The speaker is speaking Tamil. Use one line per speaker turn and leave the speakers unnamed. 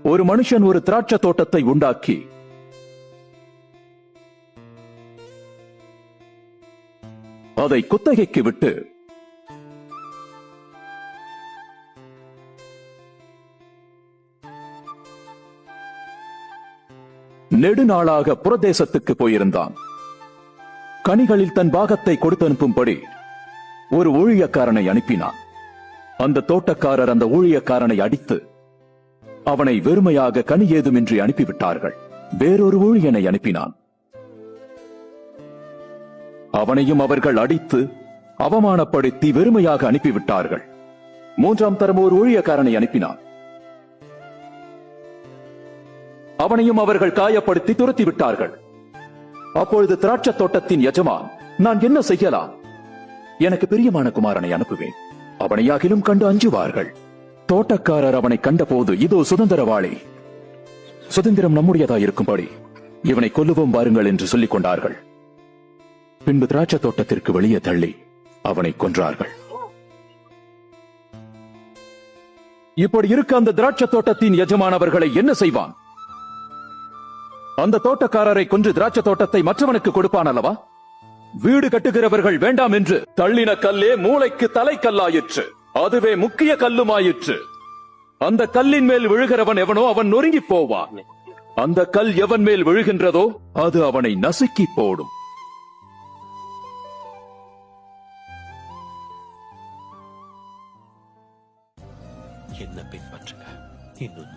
ஒரு மனுஷன் ஒரு திராட்சை தோட்டத்தை உண்டாக்கி அதை குத்தகைக்கு விட்டு நெடுநாளாக புறதேசத்துக்கு போயிருந்தான். கனிகளில் தன் பாகத்தை கொடுத்து அனுப்பும்படி ஒரு ஊழியக்காரனை அனுப்பினான். அந்த தோட்டக்காரர் அந்த ஊழியக்காரனை அடித்து அவனை வெறுமையாக கனி ஏதுமின்றி அனுப்பிவிட்டார்கள். வேறொரு ஊழியனை அனுப்பினான். அவனையும் அவர்கள் அடித்து அவமானப்படுத்தி வெறுமையாக அனுப்பிவிட்டார்கள். மூன்றாம் தரம் ஒரு ஊழியக்காரனை அனுப்பினான். அவனையும் அவர்கள் காயப்படுத்தி துரத்தி விட்டார்கள். அப்பொழுது திராட்சை தோட்டத்தின் எஜமான், நான் என்ன செய்யலாம்? எனக்கு பிரியமான குமாரனை அனுப்புவேன், அவனையாகிலும் கண்டு அஞ்சுவார்கள். தோட்டக்காரர் அவனை கண்டபோது, இதோ சுதந்திரவாளி, சுதந்திரம் நம்முடையதாயிருக்கும்படி இவனை கொல்லுவோம் வாருங்கள் என்று சொல்லிக் கொண்டார்கள். பின்பு திராட்சை தோட்டத்திற்கு வெளியே தள்ளி அவனை கொன்றார்கள். இப்படி இருக்க அந்த திராட்சை தோட்டத்தின் எஜமான் அவர்களை என்ன செய்வான்? அந்த தோட்டக்காரரை கொன்று திராட்சை தோட்டத்தை மற்றவனுக்கு கொடுப்பான் அல்லவா? வீடு கட்டுகிறவர்கள் வேண்டாம் என்று தள்ளின கல்லே மூளைக்கு தலைக்கல்லாயிற்று, அதுவே முக்கிய கல்லுமாயிற்று. அந்த கல்லின் மேல் விழுகிறவன் எவனோ அவன் நொறுங்கி போவான். அந்த கல் எவன் மேல் விழுகின்றதோ அது அவனை நசுக்கி போடும்.
என்ன பின்பற்றுங்க, இன்னும்